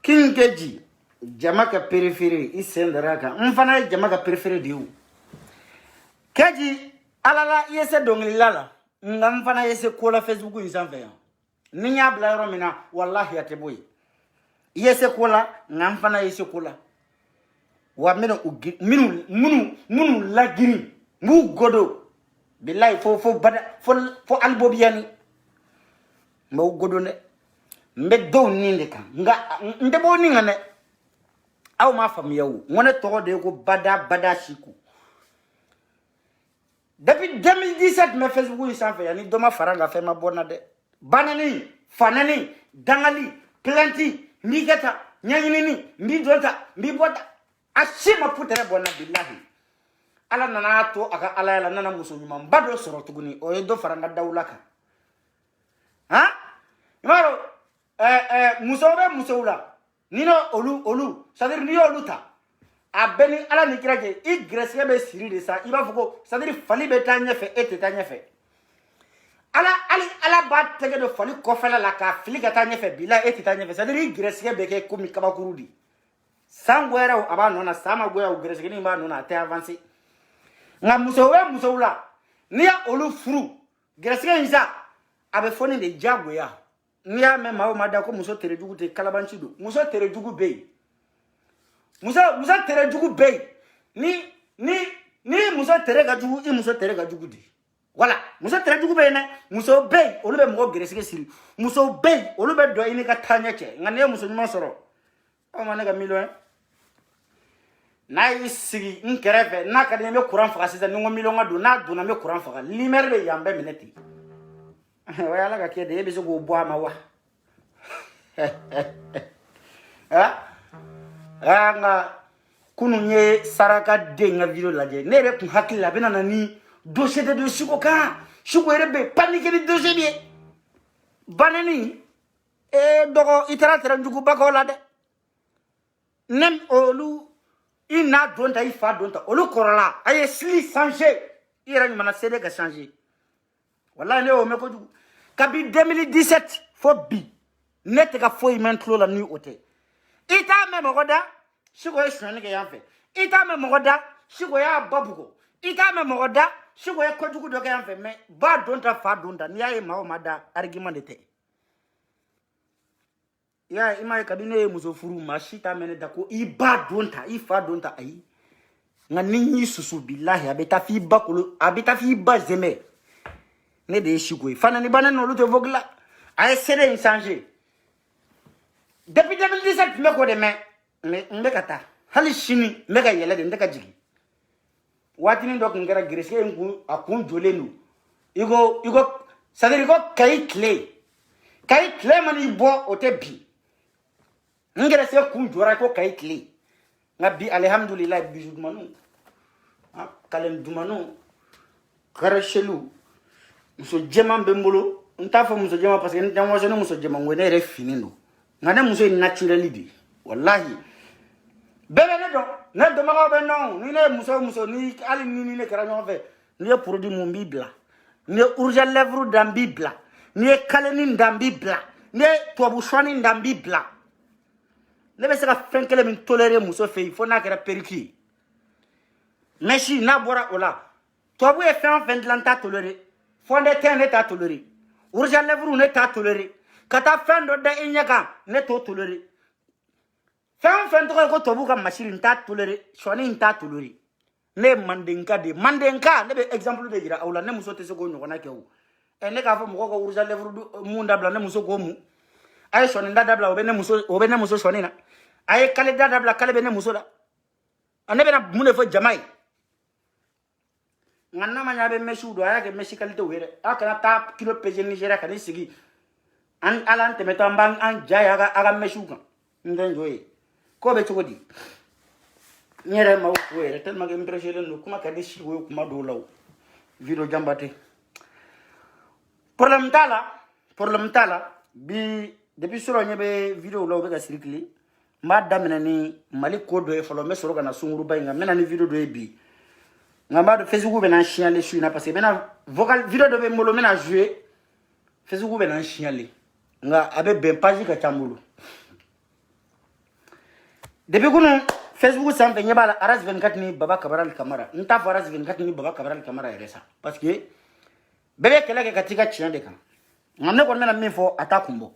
King Keji, Jamaica periphery is Sendaraka. Mfana Jamaica periphery diu. Keji, alala yese dongilala. Mfana yese kola Facebook insanfeya. Ninya bla romina wallahi ateboy. Yese kola mfana yese kola. Wa minu lagiri mu godo. Billahi fo albobiani. Mo godo ne. Mbedo ninde kan nga ndebo ninga ne aw ma famiya wu ngone to de ko bada shiku depuis 2017 me Facebook sans fait yani doma faranga fait ma bona de banani fanani dangali planti migata nyanyini mbi donta mbi bota ashima putere bona billahi ala nana to aka ala yala nana musulman bado soro tuguni o do faranga dawlaka ha imaro musoula nino olu c'est-à-dire ni olu ta abeni ala ni kiraje I grèce be siri de ça il va faut c'est-à-dire fali be tanya fe et tanya fe ala ba tege de fali ko fela la ka fili ka tanya fe bila et tanya fe c'est-à-dire I grèce be ke komi kabakurudi sangwera aba nona sama goya u grèce ni ba nona te avancer nga musoula ni ya olu furu grèce nza abe foni de jagoya Nia me mawo mada ko muso tere jugu te kalabanchi do muso tere jugu bey muso tere jugu bey ni muso tere ga jugu I muso tere ga jugu di voilà muso tere jugu bey ne muso bey olu be mo gresike siri muso bey olu be do ini ka tanya che ngane muso nyuma soro o ma ne ga million na isigi nkerefe na ka de me courant faga sisa ni ngo million ga do na do na me courant faga limer be yambe mineti wala ka kede biso go boa ma wa nga kununye saraka denga video laje nere kun hakila bena nani dossier de shuko ka shuko erebe panique de dossier bi banani dogo itara tera njugu bakola de nem olu ina donta ifa donta olu korola aye sli changer ira nyuma na cede ka changer wallahi ne o me ko jugu kabi 2017 fo bi net ka fo imentlo la nu ote ita me mogoda shiko e shwani ke yanfe ita me mogoda shiko ya babugo ita me mogoda shiko e ko jugu do ke yanfe me ba donta fa donta ni ya ma o mada argument de te ya ima kabine muso furu ma shita mene da ko I ba donta I fa donta ai ngani susu billahi abeta fi bakulu abeta fi ba zeme ne de shigwe fana ni bana no lu te vogla a essayé de changer depuis 2017 me ko de me kata hali shini me ga yele de ndeka jigi watini ndok ngara grese ngu akun jolenu igo sadiri go kai clay mani bo otebi ngara se kun jora ko kai clay ngabi alhamdulillah bijudmanu kalem dumanu karashelu muso jema mbembolo ntafa muso jema parce que ntanwa jeno muso jema ngwene re finindo ngane muso naturally di wallahi bebe ne do maga be non ni ne muso ni ali ni ne kara nyon fe ni produit mon bibla ni urge lèvre dans bibla ni kaleni dans bibla ni tobu shwani dans bibla ne be se ka fenkele min tolérer muso fe il faut na kara periki meshi na bora ola tobu e fait de lanta tolérer fonde ten ne ta tolérer urge lèvre ne ta tolérer kata fendo de inyaka ne to tolérer fen to ko tobu ka machine ta tolérer shwani ta tolérer ne mandenka ne be exemple de gira awla ne muso te se go nyona ke wu ne ka fo mo ko urge lèvre munda bla ne muso go mu ay shwani nda dabla obe ne muso shwani na ay kale da dabla kale be ne muso da ane be na mune fo jamai nganna manya be meshu do aya ke meshikal to were aka ta kilo peje Nigeria kan sigi an alan te metamba an jaya aga meshu kan ndenjoy ko be chogodi nyere ma were tel ma impression no kuma ka dishi wo kuma do law vidéo jambate problème tala bi depuis soro nyebe vidéo lo be ga circuler ma damina ni mali ko do e folo me soro kana sunguru bay nga mena ni vidéo do e bi nga ma do Facebook be na chialer sur na parce que mena vocal vidéo do be molo mena jouer Facebook be na chialer nga abe ben page ka chamulu depuis kuno Facebook sampe nyeba aras 24 ni baba kabaral kamara nta fo aras 24 ni baba kabaral kamara eresa parce que bebe kala ke katika chiande kan ngane ko mena mi fo atakumbo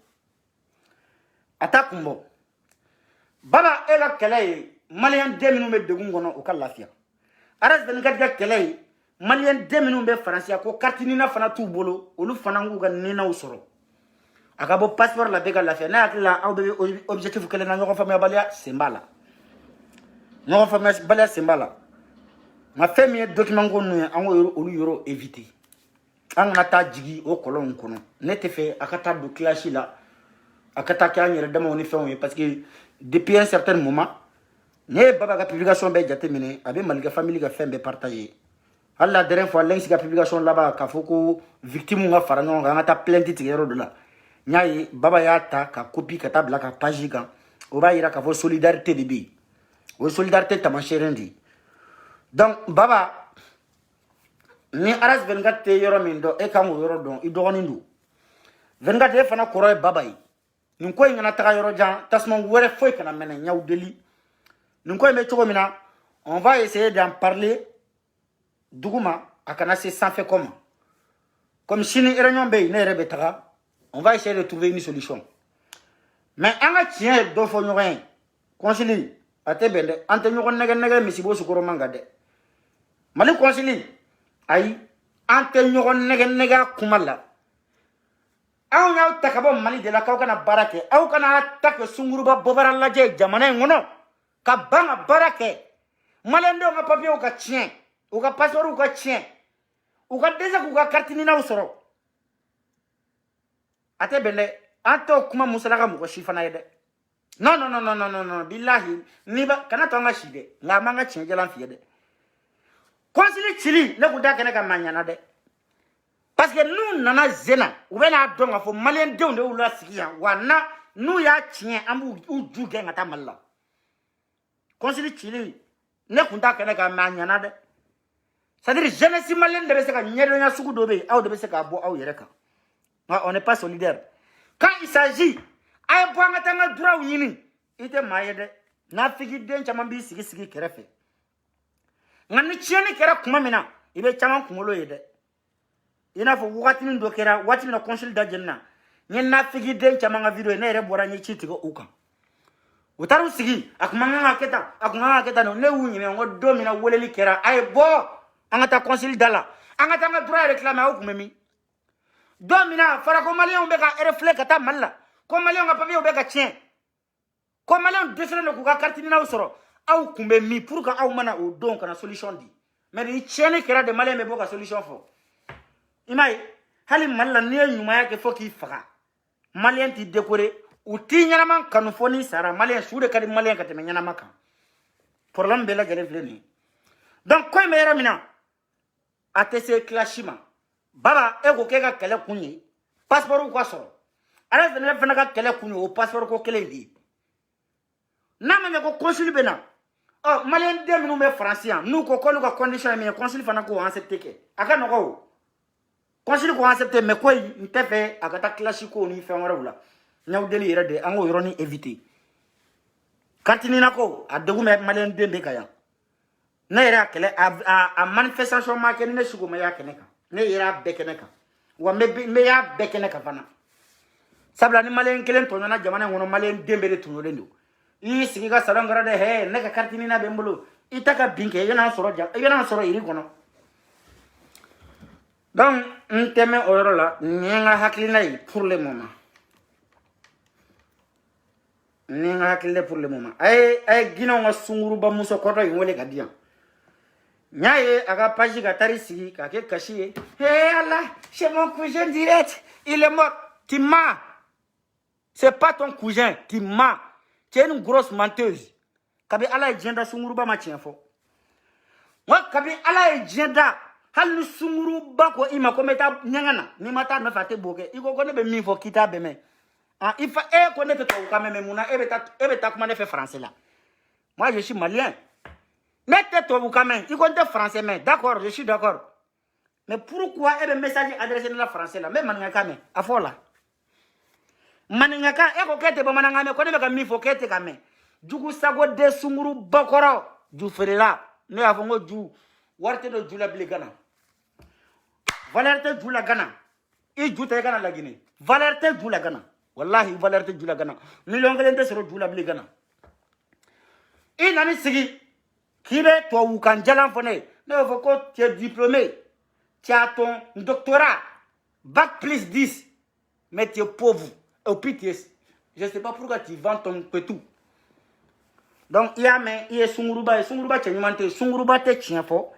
baba ela kala malien 2 minutes be degun gono o kalafia aras 24 ga kala malien 2 minutes be français ko kartini na fana tu bolo olu fana ngu ga nina usoro akabo passeport la be ga lafia na akla au be objectif kala na ngoko famia balia sembala ngoko famia balia sembala ma femi document ngonu ango olu yoro éviter an na ta jigi o kolon kono ne te fe akata do clash la akata ka nyere dama oni fe parce que depuis un certain moment ne baba ga publication be jate mine abe malika family ga fembe partager alla dernière fois lengi ga publication là-bas ka foko victime nga farango nga ta plainte tigero de la nyaayi baba ya ta ka copie ka tabla ka page ga o ba ira ka fo solidarité de bi o solidarité tamancherendi donc baba ni aras 24 te yoro min do e kam yoro don I dogoni ndu 24 e fana koro e babay nin koy ngana taga yoro jan tasman wore foy kana mena nyaw deli nin koy me chogo mina on va essayer d'en parler duguma akana se sans fait comme chini réunion be ne rebe taga on va essayer de trouver une solution mais anga tien do fo nyoren concili ate bende ante nyogon nege misibo sukoro mangade mali concili ay ante nyogon nege kumala aw nyaw takabo mali de la kaw kana barake aw kana tak sunguruba bobara laje jamana ngono ka banga barake malendo nga papier ka tien o ka passeport ka tien o ka déjà ku ka carte ni na usoro ate bende anto kuma musalaka mo shifana yede non billahi ni ba kana to nga shide nga manga tien jalan fiede konsili chili ne kuda kene ka manyana de parce que nous nana zena ou bena donga fo malien de onde ula sikia wana nous ya tien ambu uju genga ta malla konsili chili ne kuda kene ka manyana de c'est-à-dire jeunesse malien de se ka nyedo nya suku dobe aw de se ka bo aw yereka on n'est pas solidaire quand il s'agit ay bo ngata nga droit yini ite mayede na figi den chama bi sigi kerefe ngani chieni kera kuma mina ibe chama kumolo yede ina fo wakati ndo kera wati na consul da jenna nyen na figi den chama nga video ne re bora nyi chitigo uka utaru sigi akumanga keta no ne wunyi me ngo do mina woleli kera ay bo angata consul dala angata nga droit réclamer au kumemi do mina fara ko malien be ka reflet kata malla ko malien nga papier be ka tien ko malien desere no ku ka carte ni na usoro aw kumbe mi pour que aw mana o don kana solution di mais ni chene kera de malien me boka solution fo imay hali malla ne nyuma yake fo ki faga malien ti décorer ou ti nyana man kanu foni sara malien sude kadi malien ka teme nyana maka problème be la gele fleni donc koy me yara mina atese clashima baba e ko ke ka kele kunyi passeport ko so ala fene fene ka kele kunyi o passeport ko kele di na ma ko consul bena oh malien de nous me français nous ko ko ko condition mais consul fana ko accepter ke aka no ko consul ko accepter mais koy ntefe aka ta clash ko ni fe ngora wula nyaw deli yere de ango yoroni éviter kantini nako adegu me malien de be kaya na yere akele a manifestation ma ke ne sugo ma ya keneka ne yere bekeneka wa me ya bekeneka fana sabla ni malien kelen to na jamana ngono malien dembe de tuno lendo I sigi ka salon gara de he ne ka kartini na bembulu itaka binke yana soro iri kono donc nteme oyoro la nyenga haklina yi pour le moment ay gino nga sunguru ba muso koto yi wole ka diyan nyaye aga page ga tari sigi ka ke kashi he Allah c'est mon cousin direct il est mort tu mens c'est pas ton cousin tu mens. Tu es une grosse menteuse. Kabi ala ejenda sunguruba ma tienfo. Wa kabi ala ejenda hal ni sunguru bako ima ko meta nyangana ni mata na fate boke iko ko ne be mi fo kita be me ah ifa ko ne to ka me muna e beta kuma ne fait français là. Moi je suis malien. Mettez toi vous quand même iko te français mais d'accord je suis d'accord. Mais pourquoi e be message adressé dans la français là même mananga me afola mananga e ko kete bo mananga me ko ne be ka mi fo kete ka me jugu sago de sunguru bakoro ju ferela ne avongo ju warte do jula bligana valeur te jula gana i juta gana la Guinée valeur te jula gana wallahi valeur te jula gana million gelen te sero jula bligana i nani sigi kibe to wukan jalan fone ne faut que tu es diplômé tu as ton doctorat bac plus 10 mais tu es pauvre au pitié je sais pas pourquoi tu vends ton petou. Donc il y a mais il est sunguruba chenyimante sunguruba te chienfo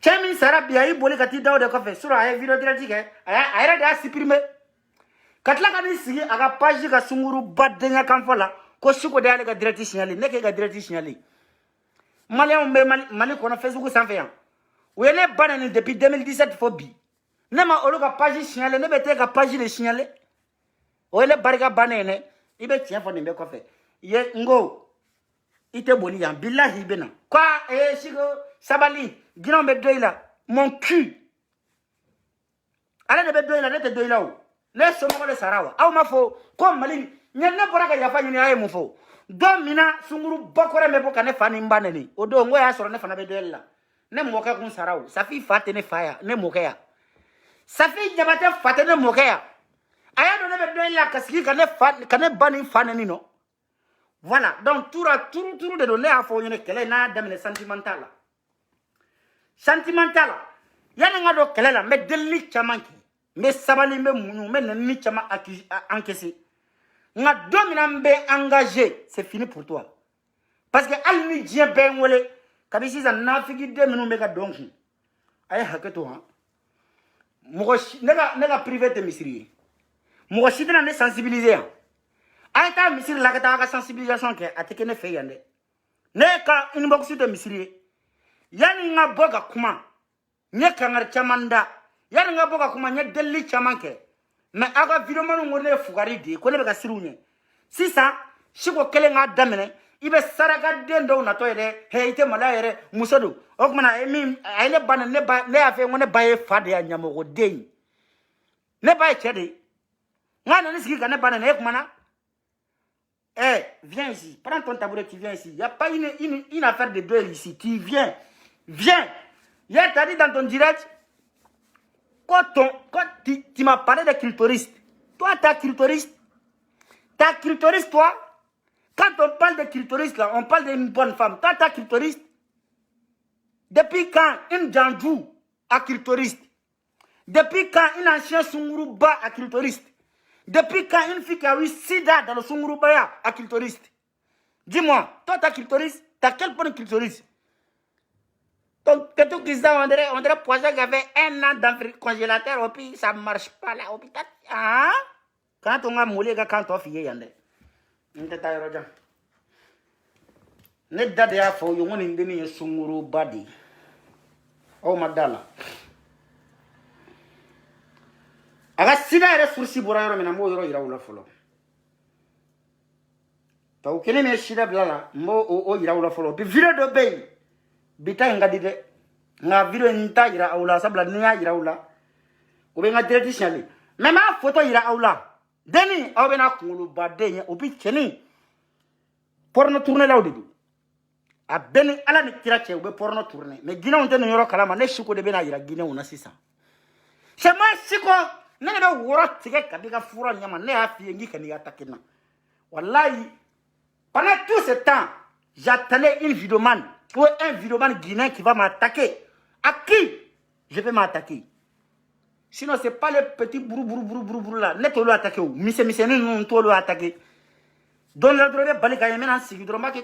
chemi sarabia i boli kati dawo de kofe sura ay video direct ke ay da supprimer katla ka ni sigi aga page ka sunguruba de nya kan fola ko suko de ale ka direct signalé ne ke ga direct signalé malien be mali ko na Facebook sans faire ou ele banane depuis 2017 fobi ne ma olo ka page signalé ne bete ka page de signalé o ele barika banane ibe tienfo ne be kofe ye ngo ite boli yan billahi bena quoi sigo sabali gino be doila mon cul ala de be doila ne te doila o ne somo le sarawa aw ma fo ko mali nyenne bora ka yafa nyini ay mu fo do mina sunguru bakore me boka ne fani mbane ni o do ngo ya soro ne fana be doila ne moka kun sarawa safi fate ne faya ne moka ya safi jabate fate ne moka ya aya do ne be doila kasiki ka ne bani fane ni no. Voilà, donc tout de donner à fond une kele na damine sentimental. Sentimental. Yana ngado kele la me deli chamanki. Me sabali me munu me nani chama encaissé. Nga domina mbe engagé, c'est fini pour toi. Parce que al ni dien ben wole kabisi za nafigi de minu me ka donki. Ay haketo ha. Mugo nega privé de misiri. Mugo sidina ne sensibiliser. Aïta misiri la ka sensibilisation ke ateke ne fe yande ne ka inbox de misiri yani nga boga kuma nye kangar chamanda yani nga boga kuma nye deli chamanke mais aga video manu ngone fugari di ko ne be ka sirunye sisa shiko kele nga damene ibe saraka dendo na to yele heite mala yere musodu okmana emi aile bana ne afe ngone baye fade ya nyamo go den ne baye chede ngana ne siki ka ne bana ne ekmana. Viens ici, prends ton tabouret, tu viens ici. Il n'y a pas une affaire de deux ici. Tu viens. Hier, tu as dit dans ton direct, quand tu m'as parlé de clitoriste, toi, tu as clitoriste. Tu as clitoriste, toi. Quand on parle de clitoriste, là, on parle d'une bonne femme. Toi, tu as clitoriste. Depuis quand une Djandjou a clitoriste? Depuis quand une ancienne Sunguruba a clitoriste? Depuis quand une fille qui a eu sida dans le Sungurubaya a clitoriste? Dis-moi, toi t'as clitoriste? T'as quel point de clitoriste? Donc, que tout qui ça, on dirait poisson qui avait 1 an dans le congélateur, et puis ça ne marche pas là. Ah? Quand on a moulé, quand on a fait yande. On te taille roja. Ne dade ya fo yo ngoni ndeni Sungurubadi. Oh madala. Aga sida ere sursi bora yoro mina mo yoro ira wula folo taw kene me sida blala mo o ira wula folo bi video do bey bita ngadi de nga video nta ira awla sabla ni ya ira wula o be nga direct signalé mais ma photo ira awla deni aw be na kungulu badde nya o bi keni porno tourner law de a beni ala ni kira che o be porno tourner mais gina on te no yoro kalama ne shiko de be na ira gina ona sisa c'est moi shiko ne be woro tige kabika fura nyama ne afi ngi kani atakena wallahi pendant tout ce temps j'attendais une vidéoman ou un vidéoman guinéen qui va m'attaquer. À qui je vais m'attaquer? Sinon c'est pas le petit brou là ne to lo attaquer ou mise ne to lo attaquer don la drobe balika yemena sigi droma ke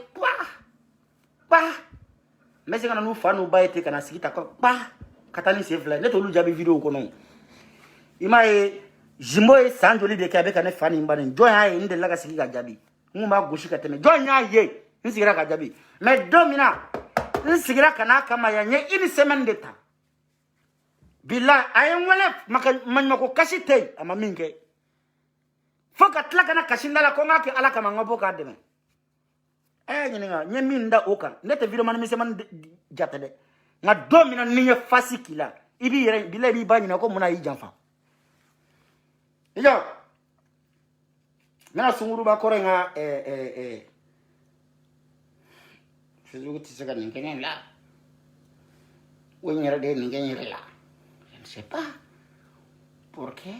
pa mais c'est quand nous fa no ba ete kana sigi ta ko pa katani c'est vrai ne to lo jabi vidéo ko non ima jimbo e sanjoli de kabe kana fani mbane jo ya inde laga sigi ga jabi nguma goshi ka teme jo nya ye nsigira ka jabi mais domina nsigira kana kama ya nye une semaine de temps Bila ayen wala mako kasite ama minke. Foka tlaka na kasindala ko ngaki ala kama ngabo ka deme. Nyininga nyeminda oka. Nete video man mise man jatade. Nga domina niye fasikila. Ibi yere bila bi bani na ko muna yi janfa. Iyo. Mena sunguru ba kore nga Fizu tisaka ninkenye la. Wenyere de ninkenye la. Je ne sais pas. ¿Por qué?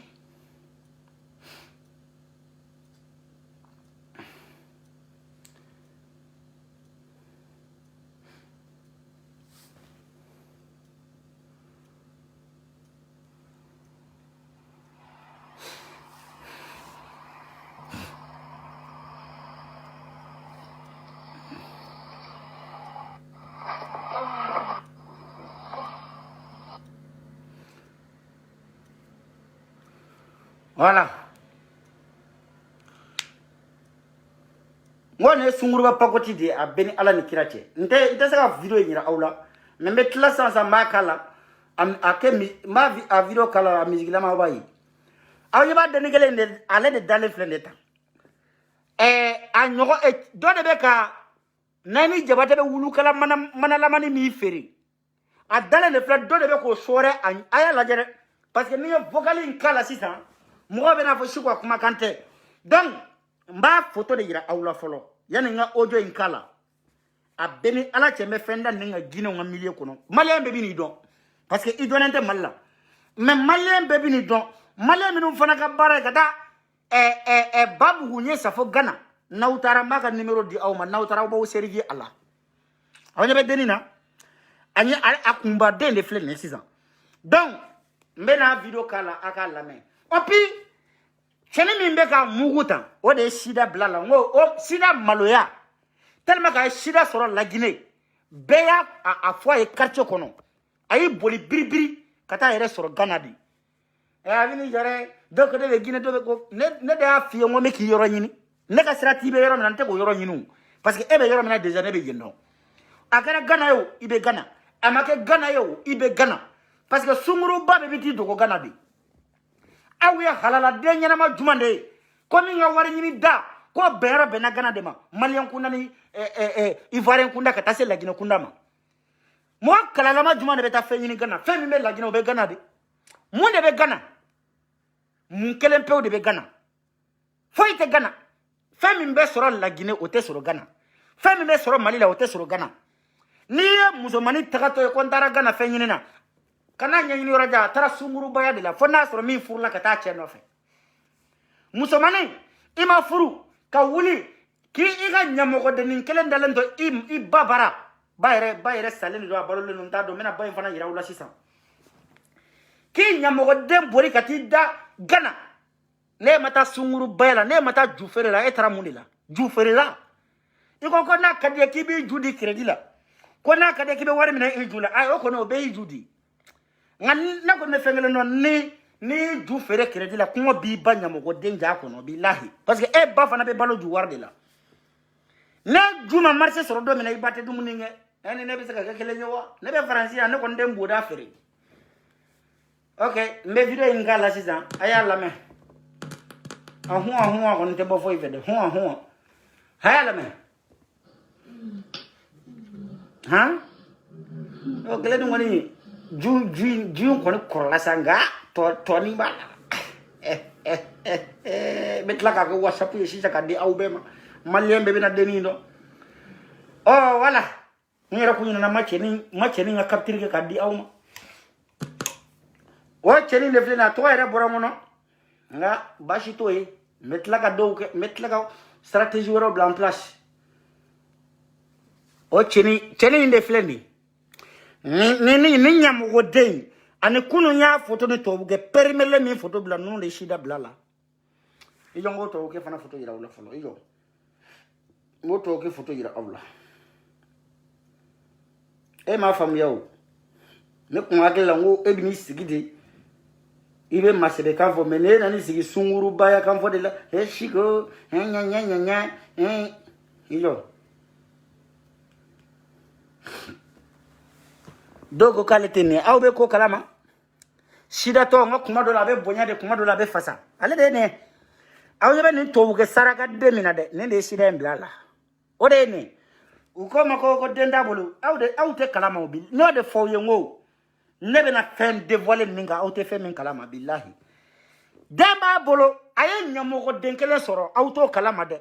Voilà. Ngone sunguruba pakoti de abeni ala ni kirache. Nte saka video nyira aula. Membe klasa sa makala ma video kala musique la ma bayi. Aw yeba de ngele ne ale de dale flendeta. Anyoko do de beka nani jabate be wulu kala mana la mani mi feri. A dale le flend do de be ko sore aya la jere parce que ni vocali kala sisa. Moi bena fo shukwa kuma kante donc mba photo de yira awla folo yani nga audio in kala abeni ala cheme fenda ninga gino nga milie kono malien bebi ni don parce que idonente malla mais malien bebi ni don malien minum fana ka bara kata babu hunye safo gana nautara maka numéro di awma nautara ba servir ala awnya be denina anya akumba de le flé ne 6 ans donc mbena video kala aka lame opi chene mimbe ka muguta o de sida blala ngo o sida maloya tellement ka sida soro la Guinée beya a fois e quartier kono ayi boli biribiri kata yere soro Ganadi avini jare donc de Guinée do ko ne da fiye ngo meki yoro nyini ne ka sira tibe yoro nante ko yoro nyinu parce que ebe yoro mena déjà ne be yendo akara Gana yo ibe Gana amake Gana yo ibe Gana parce que sunguru ba be biti do ko Ganadi awiya halala de nyana jumande ko mi nga wari nyini da ko bera bena Gana de ma malien kunda ni ivoirien kunda ka tase la Guinée kunda ma mo kala la ma jumande beta fe nyini Gana fe mi me la Guinée be Gana de mo de be Gana mun kelen pe o de be Gana fo ite Gana fe mi be soro la Guinée o te soro Gana fe mi be soro Mali la o te soro Gana ni musomani tagato ko ndara Gana fe nyini na kana nyanyini raja tara sunguru baya de la fona soro mi furla ka ta che no fe musomani ima furu ka wuli ki iga nyamoko de nin kelen dalen do i babara bayre salen do abalo le nunda do mena bay fana yira wala sisa ki nyamoko de bori ka ti da Gana ne mata sunguru baya la ne mata jufere la etara munila jufere la iko ko na kadiya ki bi judi credit la ko na kadiya ki be wari mina i jula ay o ko no be judi ngani na ko ne fengele non ni ju fere credit la ko bi banya mo ko denja ko no billahi parce que e ba fana be balo ju warde la ne ju ma marché soro do mi na ibate dum ni nge ene ne be saka ka kele nyowa ne be français ne ko ndem boda fere ok me video ngala sisa aya la me ahua ko nte bo foi vede hua aya la me ha o kele dum ngoni ju ko ko la sanga to ni ba betla ka ko whatsapp yi sisa ka di awbema malien be na deni do oh voilà ni ra ko ni na match ni nga capture ka di awma o cheni le flena to era boromono nga bashi to e metla ka stratégie woro en place o cheni inde flendi ni nyam go den ani kunu nya photo ni to buge permele mi photo bla non le shida bla la ijo ngo to ke fana photo ira wala folo ijo ngo to ke photo ira awla e ma fam yaw ne ko agela ngo e bi ni sigide ibe masebe kan fo mene na ni sigi sunguru baya kan fo de la e shigo nya ijo dogo kalete ne awbe ko kalama sida to nga kuma do la be bonya de kuma do la be fasa ale de ne aw yebe ni to ke saraka de mina de ne de sida emblala o de ne u ko mako ko denda bolu aw te kalama obi no de fo yengo ne be na fen dévoiler ninga aw te fe min kalama billahi dama bolo aye nyamo ko denkele soro aw to kalama de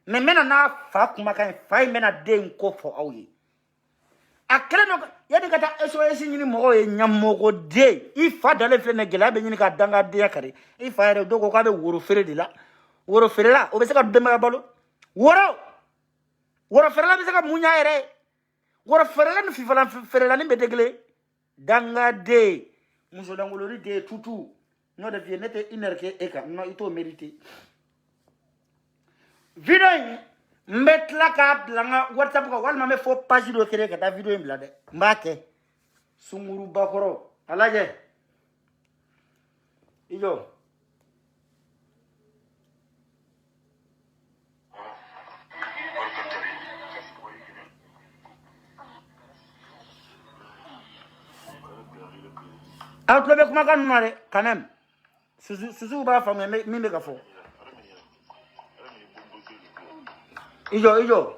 me mena na fa kuma kan fa mena de ko fo aw yi akere no yadi kata SOS nyini mo e nyamo ko de ifa dale fe ne gela be nyini ka danga de yakare ifa re do ko ka be woro fere de la woro fere la o be se ka dema balo woro fere la be se ka munya ere woro fere la ni fifa fere la ni be degle danga de muso dangolori de tutu no de vie nete inerke eka no ito mérité video metla ka blanga WhatsApp ko wal mame fo page do kere ka ta video mbla de mbake sunguru bakoro alaje iyo outlo be kuma kan nare quand même susu ba fa mi me ka fo Ijo.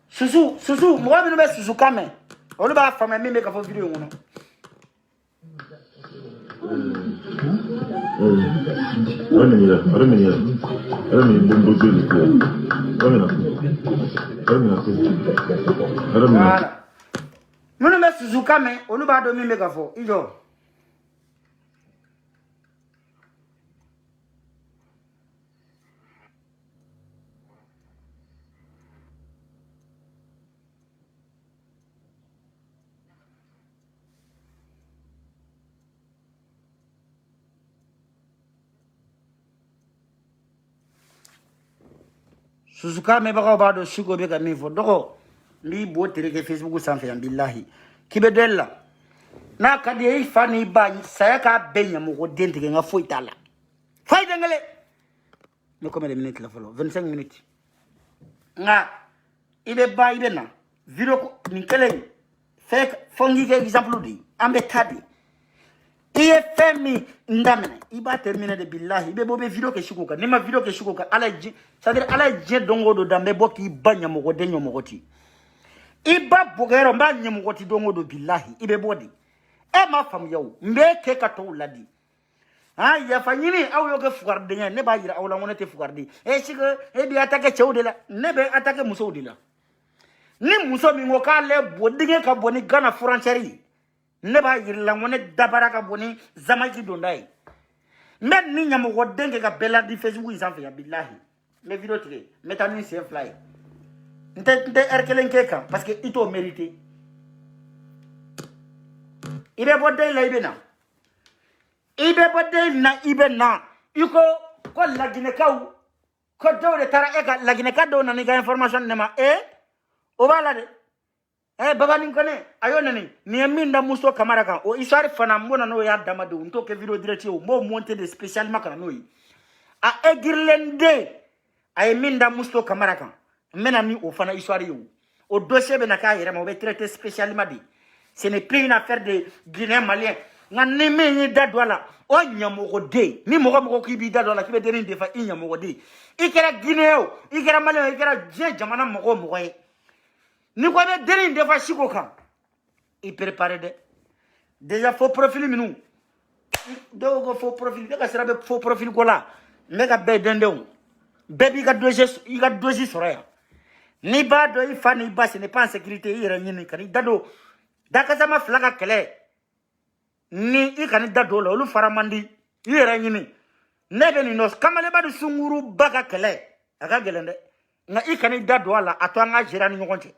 Susu, moi je vais susu kame. On va faire même me ka fo video ngono. Nous me susu kame, on va do me ka fo. Ijo. Suzuka me baka ba do shugo be ka mifo doko ni bo tere ke Facebook sanfe billahi kibe della na kadi e fani ba saya ka benya mo ko dente nga foi tala fay dengale me combien de minutes la folo 25 minutes nga ibe ba ibe na video ko ni kele fek fongi ke exemple di ambe tabi iye femi ndamene iba terminer de billahi be bobe video ke shukuka ni ma video ke shukuka alaji c'est-à-dire alaji dongo do dambe boki banya mo de nyomo goti iba bogero mba nyomo goti dongo do billahi ibe bodi e ma fam yow mbeke ka to ladi ha ya fanyini aw yo ke fugarde nya ne ba yira aw la ngone te fugarde e siga e bi attaque chewde la ne be attaque muso de la ni muso mi ngoka le bodinge ka boni gana frontière ne ba yirla ngone dabara ka boni zamaki dondai men ni nyamo ko denge ka bela di Facebook izanfe ya billahi me video tire metani c'est fly nte erkelen keka parce que ito mérité ibe bodde la ibena ibe bodde na ibena iko ko lagine kaw ko dawre tara eka lagine ka do na ni ga information nema o bala de baba ni kone ayo nani ni minda muso kamara kan o isari fana mbona no ya damado nto ke video direct yo mo monter de spécial makana no yi a egirlende ay minda muso kamara kan mena ni o fana isari yo o dossier be na ka yere mo be traiter spécialement di ce n'est plus une affaire de Guinéen malien ngane me ni dadwala o nyamo ko de ni mo ki bi dadwala ki be derin defa nyamo ko de ikera Guinéen ikera malien ikera jamana mo yi ni ko be derin defa shiko kan i préparer de déjà faux profil minu do go faux profil be ka sera be faux profil ko la me ka be dendon bebi ka doji soroya ni ba do ifa ni ba ce n'est pas en sécurité ira nyini kan dado dakaza ma flaga kele ni i kan dado lo lu faramandi ira nyini nebe ni nos kamale ba du sunguru baga kele aga gelende nga i kan dado ala atwanga jira ni ngonte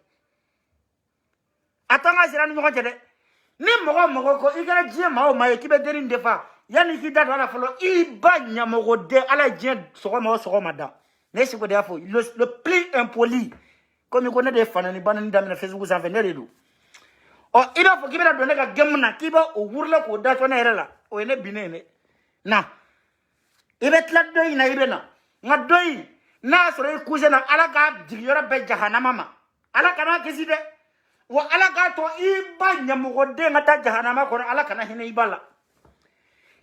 atanga jira ni ngonte de ni mogo ko igara jie ma o ma ekibe derin defa yani ki dado ala folo i ba nyamogo de ala jie soko mada ne siko de afo le plus impoli comme il connaît des fans ni banani damina Facebook ça fait neredo o iba fo kibera do ne ka gemna kiba o wurla ko da to na erela o ene binene na ibe tla do ina ibe na nga doyi na sore kuje na ala ka jigiyora be jahannama ma ala kana kiside wa ala ka to iba nyamugo de ngata jahannama ko ala kana hine ibala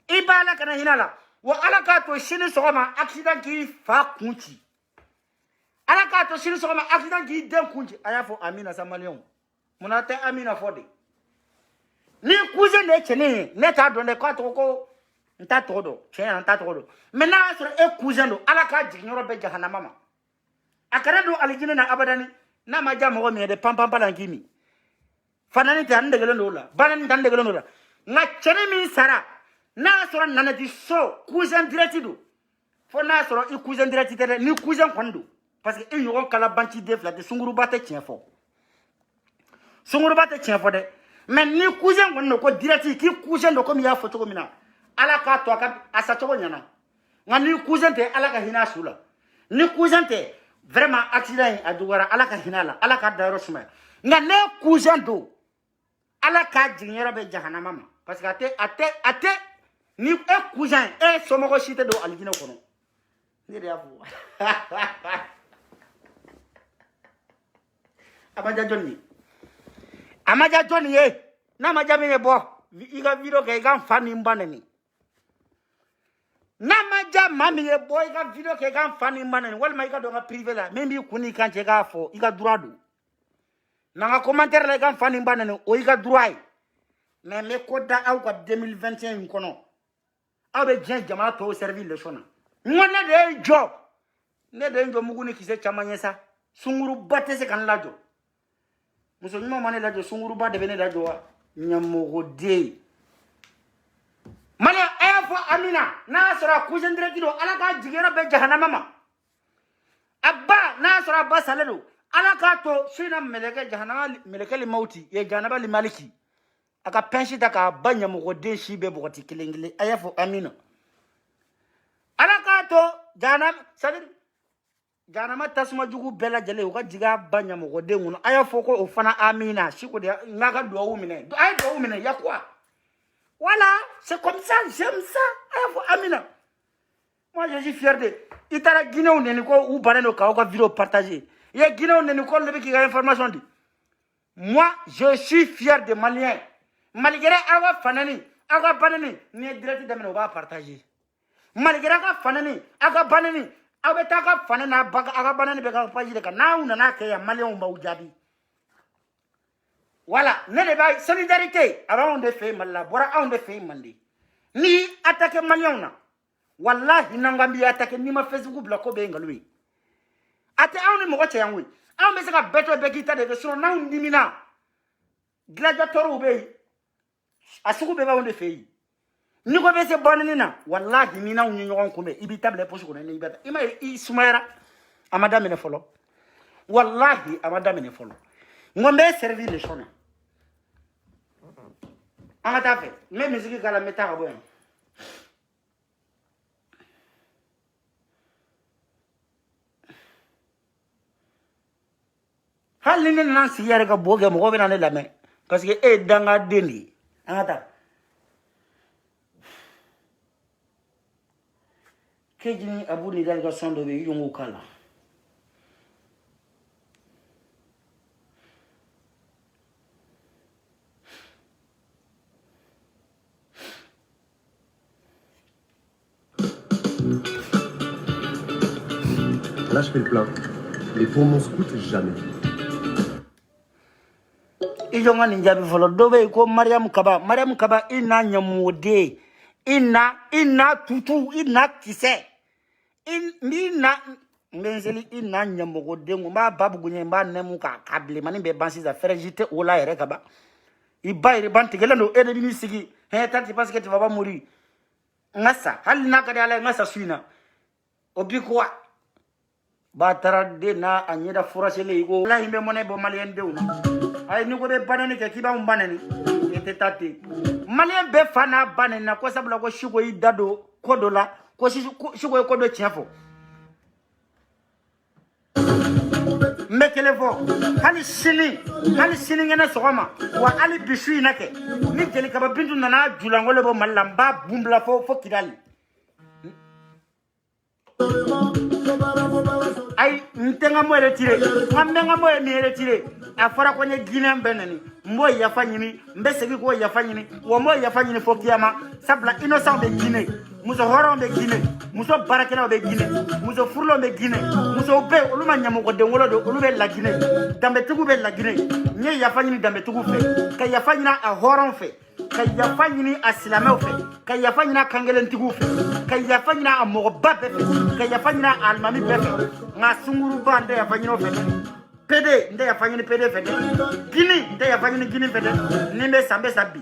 ibala kana hinala wa alaka to shini sogoma accident ki fa kunci alaka to shini sogoma accident ki den kunci aya fo Amina Samalion munate Amina fode ni cousin ne chene ne ta donne ko to ko nta todo chena nta todo maintenant sur e cousin do alaka jignoro be jahannama ma akara do alijina na abadani na maja mo mi de pam pam palangimi fanani tan de gelo la banani tan de gelo la nga chene mi sara na soro nanati so cousin direct do fo na soro i cousin direct te ni cousin kondo parce que e yogon kala banti de fla de sunguru bate tien fo de mais ni cousin kondo ko direct ki cousin do ko mi ya fo to ko mina ala ka to ka asa to nyana nga ni cousin te ala ka hina sula ni cousin te vraiment accident a dugara ala ka hinala ala ka daro suma nga ne cousin do ala ka jignera be jahannama ma parce que ate ni e cousin e somogo shite do alijina kono ni de afu amaja joni ye na maja me bo iga video ke ga fani mbaneni na maja mami ye bo iga video ke ga fani mbaneni wal ma iga do ga privé la même kuni kan che ga fo iga droit do na ga commentaire la ga fani mbaneni o iga droit mais me koda aw ko 2021 kono abe bien jama to servir le sona ngona de job ne de njo muguni kise chamanyesa sunguru batte se kan lajo muso nyuma mane lajo sunguru ba de bene lajo wa nyamogo de mane ayafo Amina na sura kujendire kido alaka jigera be jahannama ma abba na sura basalelo alaka to shina meleke jahannama meleke li mauti ye jahannama li maliki aka penshi taka banya mo de shi be bokoti kilingile ayafo Amina alaka to janama tasuma jugu bela jale o ka jiga banya mo de ngono ayafo ko o fana Amina shiko de ngaka do wumine ay do wumine yakwa voilà c'est comme ça j'aime ça ayafo Amina moi je suis fier de itara Guinée neni ko u baneno ka o ka vidéo partager ye Guinée neni ko lebe ki ga information di moi je suis fier de Malien malgré awa fanani aga banani ni direct dameno ba partager malgré aga fanani aga banani abeta aga fanana baga aga banani be ga partager ka na una na ke ya Malien ba ujabi voilà ne le ba solidarité avant de faire mal la bora on de faire mandi ni attaquer Malien na wallahi nangambi attaquer ni ma Facebook block ko be ngalui ate awni mo ko cheyangui aw me saka beto be kita de so na ndimina gladiator ube asuku be ba on de faire ni ko be se bonani na wallahi mina unyi nyogon kumbe ibi table poche ko ne ibata ima isumaira amada mene folo wallahi amada mene folo ngombe servir les chona amata fe même musique kala meta ko bon halini nan siyare ka boge mo be nan la me parce que e danga deni amata kejini abuni dal ga sondo be yungu kala Là, je fais le plein. Mais pour mon scout, jamais. Ijonga ninjabi folo dobe ko Mariam Kaba ina nyamode ina tutu ina kise ina menzeli ina nyamode ngomba babu gunye mba nemu ka kable mani be bansi za fragilité ola ere kaba iba ire bantigela no ede bini sigi he tanti parce que tu vas pas mourir ngasa hal na ka dala ngasa suina obikwa batara de na anyeda furasele igo la himbe mone bo Malien de una ay ni ko be banani ke kiba umbanani ete tate Malien be fana banani na ko sabula ko shugo idado kodola ko shugo kodo chefo mekele fo hali sini ngena sogoma wa ali bishu inake ni jeli kaba bindu nana julangole bo malamba bumbla fo kidali ay ntenga mo retire ngambe ngamo e mi retire afara ko ne Guinée benani Moi yafa nyini mbe segi ko yafa nyini wo mo yafa nyini fo kiyama sabla innocent be Guinée muso horon be Guinée muso barakena be Guinée muso furlo be Guinée muso be oluma nyamo ko dengolo do olube la Guinée dambe tugu be la Guinée nye yafa nyini dambe tugu fe ka yafa nyina a horon fe ka yafa nyini a silameu fe ka yafa nyina kangelen tugu fe ka yafa nyina a mogoba be fe ka yafa nyina a almami be fe nga sunguru bande yafa nyino fe PD nde yafanyini PD fede Guinée nde yafanyini Guinée fede nimbe sambe sabi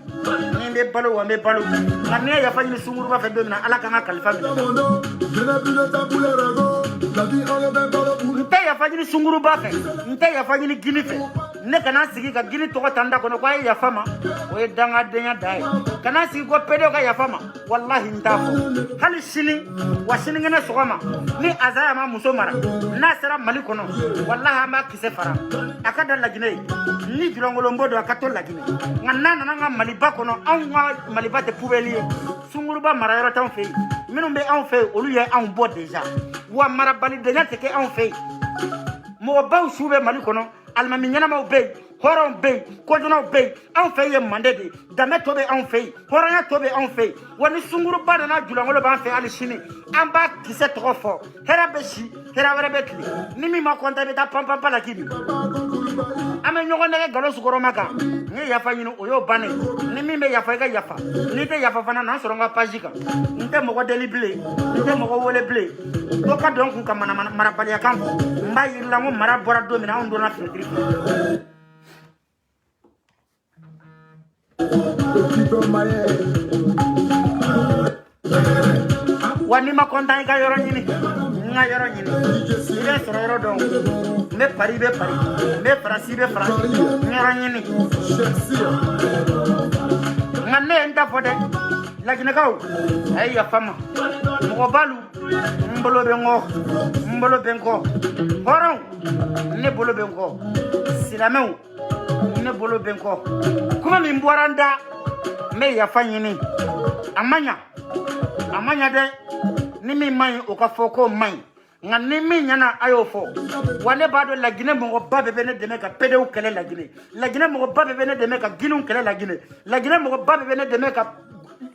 nimbe balo wa me balo ngane yafanyini sunguru ba fede na ala kanga kalifa nte yafanyini sunguru ba fe nte yafanyini Guinée fe ne kana sigi ka Guinée to tanda kono kwa yafama o danga denya dai kana sigi ko PD ka yafama wallahi ntafo hali shini wa shini ngene sogoma ni azaya ma muso mara na sera mali kono wallahi ma kise fara akada la Guinée ni julongolombo do akato la Guinée ngana nga maliba kono anwa maliba te poubelier sunguruba mara yoro tan fe minumbe an fe olu ye an bo déjà wa mara bali de nyate ke an fe mo baw soube mali kono almami nyana ma be horon be ko dona be an fe ye mandede dame tobe an fe horanya tobe an fe woni sunguruba na julongolo ba fe ali shini an ba kise trop fort hera be shi hera wara be kli ni mi ma konta be ta pam pam la kibi ame nyogo nege galo sukoro maka ni yafa nyino oyo bane ni mi be yafa ga yafa ni te yafa fana na soronga pajika nte moko deli blé nte moko wole blé to ka don kun kamana mara bali akambo mba yilla mo mara bora do mina on dona fitri wani ma kontan ka yoro nyini nga yoro nyini ile soro yoro don me pari be pari me frasi be frasi yoro nyini ngane nda fode lagina kaw ay ya fama mo balu mbolo be ngo horon ne bolo be ngo silameu ne bolo be ngo kuma mi mboranda me ya fanyini amanya de ni mi mai o ka foko mai ngani mi nyana ayo fo wane bado la Guinée mo babe bene de meka pedeu kele la Guinée mo babe bene de meka ginu kele la Guinée mo babe bene de meka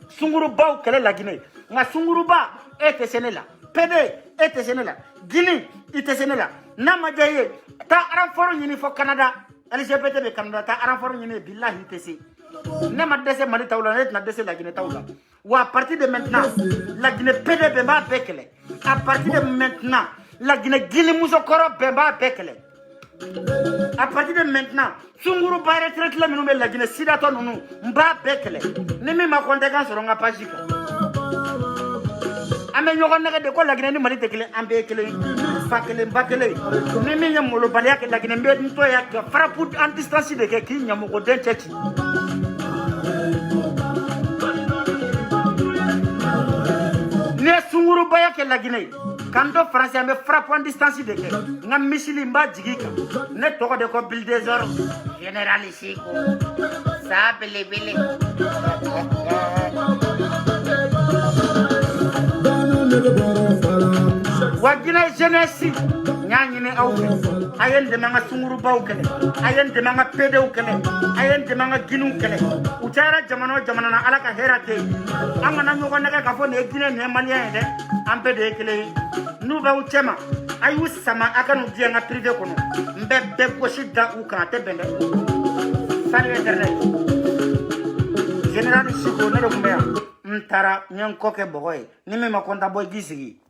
sunguru baw kele la Guinée nga sunguru ba ete senela pede ete senela Guinée ite senela na majaye ta aranforo nyini fo Canada ali GPT be Canada ta aranforo nyini billahi tese ne ma dese mali tawla net na dese la Guinée tawla ou à partir de maintenant la Guinée PDB va bekele à partir de maintenant la Guinée Moussokoro bemba bekele à partir de maintenant sunguru ba retraite la minumbe la Guinée sidato nunu mba bekele ni mi ma kondekan soronga pajika ame nyogo nege de ko la Guinée ni mali tekele ambe kele fakele mbakele ni mi nyamolo balia ke la Guinée mbe nto ya frappe en distance de ke ki nyamo ko den chechi ne sunguru baya ke la Guinée kanto français me frappe en distance de ke ngam misili mba jigika ne toko de ko bulldozer général ici ko sa bele wa Guinée jeunesse nyanyine awfe ayen de manga sunguru baw kele ayen de manga pedeu kele ayen de manga ginu kele utara jamano na alaka herate amana nyogo nega ka fo ne Guinée ne malien de ampe de kele nu ba uchema ayu sama akanu die nga privé kono mbebe ko shida uka te bende sali internet général Chico ne do mbea ntara nyanko ke boy ni me makonda boy gisigi